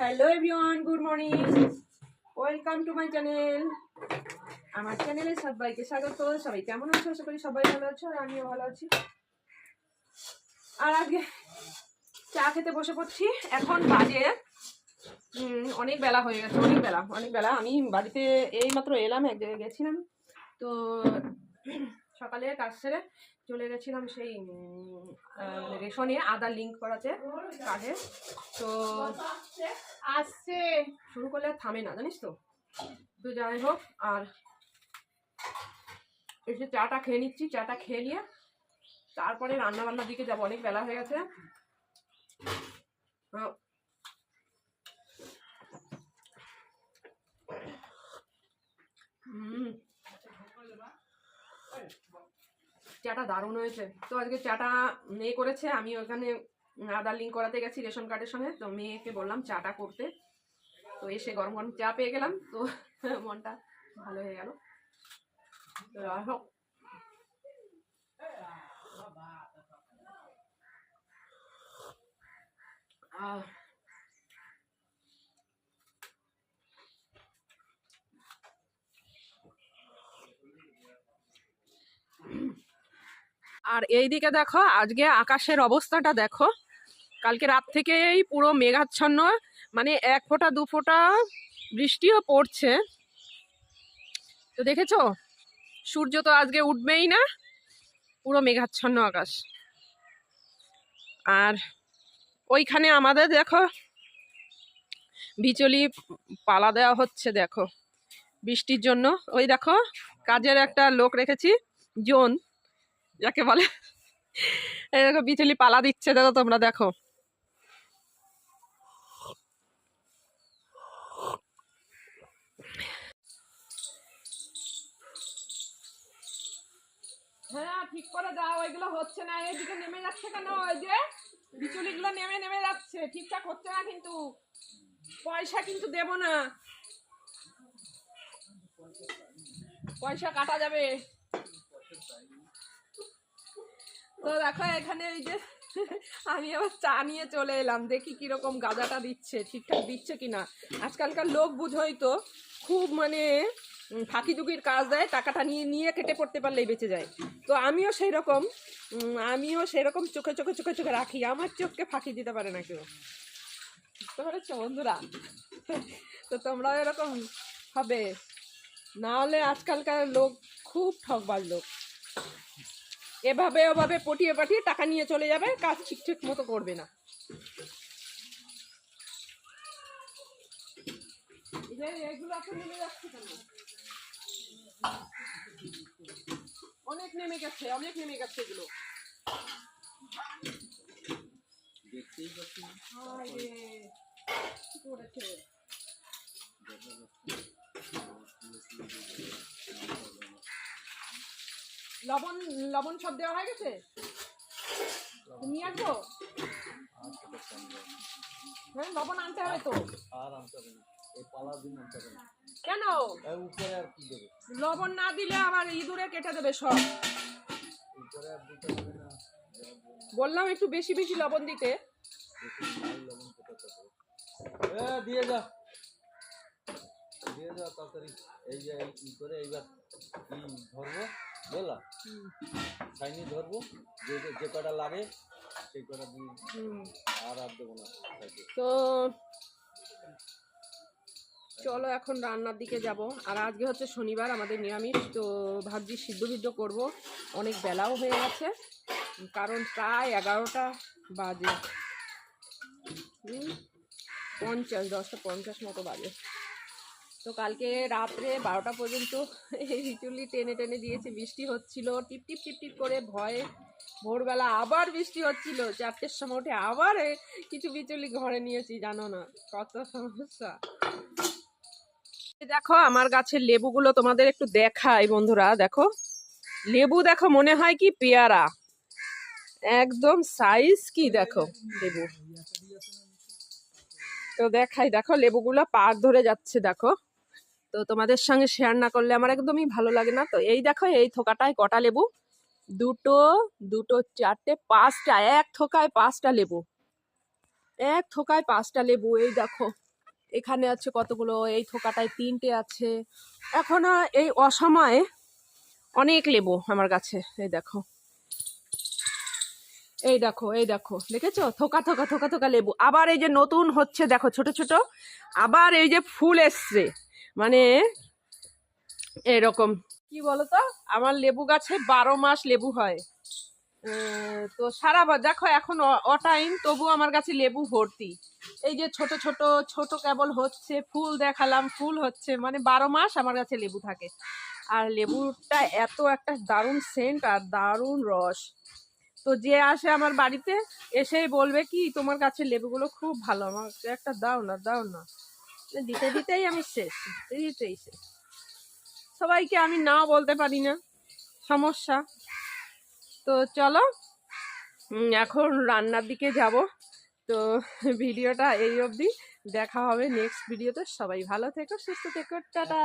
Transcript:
Hello everyone, good morning, welcome to my channel. আমার চ্যানেলে সবাইকে স্বাগত। সবাই কেমন আছো? আশা করি সবাই ভালো আছো, আর আমিও ভালো আছি। আর আগে চা খেতে বসে পড়ছি। এখন বাজে অনেক বেলা হয়ে গেছে, অনেক বেলা। আমি বাড়িতে এইমাত্র এলাম, এক জায়গায় গেছিলাম। তো সকালে কাজ সেরে চলে গেছিলাম সেই রেশনে আধার লিঙ্ক করাতে কার্ডে। তো আসছে শুরু করলে থামে না, জানিস তো। তো যাই হোক, আর এসে চাটা খেয়ে নিচ্ছি। চাটা খেয়ে নিয়ে তারপরে রান্না বান্নার দিকে যাবো, অনেক বেলা হয়ে গেছে। চাটা দারুণ হয়েছে। তো আজকে চাটা মেয়ে করেছে, আমি ওখানে আধার লিঙ্ক করাতে গেছি রেশন কার্ডের সঙ্গে। তো মেয়েকে বললাম চাটা করতে, তো এসে গরম গরম চা পেয়ে গেলাম, তো মনটা ভালো হয়ে গেল। তো হোক, আর এইদিকে দেখো আজকে আকাশের অবস্থাটা দেখো। কালকে রাত থেকেই পুরো মেঘাচ্ছন্ন, মানে এক ফোঁটা দু ফোঁটা বৃষ্টিও পড়ছে। তো দেখেছো, সূর্য তো আজকে উঠবেই না, পুরো মেঘাচ্ছন্ন আকাশ। আর ওইখানে আমাদের দেখো বিচুলি পালা দেওয়া হচ্ছে দেখো বৃষ্টির জন্য। ওই দেখো কাজের একটা লোক রেখেছি, জোন যাকে বলে, এই দেখো বিচুলি পালা দিচ্ছে, দেখো তোমরা দেখো। হ্যাঁ, ঠিক করে দাও, ওইগুলো হচ্ছে না। এইদিকে নেমে যাচ্ছে কেন? ওই যে বিচুলিগুলো নেমে নেমে যাচ্ছে, ঠিকঠাক হচ্ছে না। কিন্তু পয়সা কিন্তু দেব না, পয়সা কাটা যাবে। তো দেখো এখানে এই যে আমি আবার চা নিয়ে চলে এলাম, দেখি কিরকম গাঁজাটা দিচ্ছে, ঠিকঠাক দিচ্ছে কিনা। আজকালকার লোক বুঝোই তো, খুব মানে ফাঁকি দুকির কাজ দেয়, টাকাটা নিয়ে নিয়ে কেটে পড়তে পারলেই বেঁচে যায়। তো আমিও সেই রকম চোখে চোখে চোখে চোখে রাখি, আমার চোখকে ফাঁকি দিতে পারে না কেউ, বুঝতে পেরেছো বন্ধুরা? তো তোমরাও এরকম হবে, না হলে আজকালকার লোক খুব ঠকবাজ লোক। এভাবে ওভাবে পটিয়ে পাঠিয়ে টাকা নিয়ে চলে যাবে, কাজ ঠিকঠাক মতো করবে না। এগুলো এখন নেমে যাচ্ছে কেন? অনেক নেমে গেছে এগুলো। লবণ লবণ সব দেওয়া হয়ে গেছে, নিয়ে আসবো। হ্যাঁ, লবণ আনতে হবে তো। আর আনতে হবে না, এই পালা দিন আনতে হবে না। কেন? উপরে আর কি দেবে? লবণ না দিলে আবার ইঁদুরে কেটে দেবে সব। উপরে আর দিতে হবে না, বললাম একটু বেশি বেশি লবণ দিতে। লবণ কোথাতে হবে? দিয়ে যা, দিয়ে যা তাড়াতাড়ি। এই যে এই করে এইবার কি ধরবো বলা, ছাইনি ধরবো, যে কটা লাগে সেই কটা দিয়ে, আর দেবো না। তো চলো এখন রান্নার দিকে যাব। আর আজকে হচ্ছে শনিবার, আমাদের নিরামিষ। তো ভাবছি সিদ্ধ করবো, অনেক বেলাও হয়ে গেছে, কারণ প্রায় 11টা বাজে, 10:50 মতো বাজে। তো কালকে রাত্রে 12টা পর্যন্ত এই বিচুলি টেনে টেনে দিয়েছে, বৃষ্টি হচ্ছিল টিপ টিপ টিপ টিপ করে। ভয়ে ভোরবেলা আবার বৃষ্টি হচ্ছিল, 4টের সময় উঠে আবার কিছু বিচুলি ঘরে নিয়েছি, জানো না কত সমস্যা। দেখো আমার গাছের লেবুগুলো তোমাদের একটু দেখাই বন্ধুরা, দেখো লেবু দেখো, মনে হয় কি পেয়ারা, একদম সাইজ কি দেখো লেবু। তো দেখাই, দেখো লেবুগুলো পাক ধরে যাচ্ছে দেখো। তো তোমাদের সঙ্গে শেয়ার না করলে আমার একদমই ভালো লাগে না। তো এই দেখো এই থোকাটায় কটা লেবু, দুটো দুটো চারটে পাঁচটা, এক থোকায় 5টা লেবু, এক থোকায় 5টা লেবু। এই দেখো এখানে আছে কতগুলো, এই থোকাটায় 3টে আছে। এখনো এই অসময়ে অনেক লেবু আমার কাছে। এই দেখো, এই দেখো, এই দেখো, দেখেছো? থোকা থোকা থোকা থোকা লেবু। আবার এই যে নতুন হচ্ছে দেখো, ছোট ছোট আবার এই যে ফুল এসছে, মানে এরকম। কি বলতো, আমার লেবু গাছে 12 মাস লেবু হয়। তো সারা দেখো এখন অটাইম, তবু আমার কাছে লেবু ভর্তি। এই যে ছোট ছোট ছোট কেবল হচ্ছে, ফুল দেখালাম, ফুল হচ্ছে, মানে 12 মাস আমার কাছে লেবু থাকে। আর লেবুটা এত একটা দারুণ সেন্ট আর দারুণ রস। তো যে আসে আমার বাড়িতে এসেই বলবে কি, তোমার কাছে লেবুগুলো খুব ভালো, আমাকে একটা দাও না, দাও না। দিতে দিতেই আমি শেষ, দিতে দিতেই শেষ। সবাইকে আমি নাও বলতে পারি না, সমস্যা। তো চলো এখন রান্নার দিকে যাব। তো ভিডিওটা এই অবধি, দেখা হবে নেক্সট ভিডিওতে। সবাই ভালো থেকো, সুস্থ থেকো, টাটা।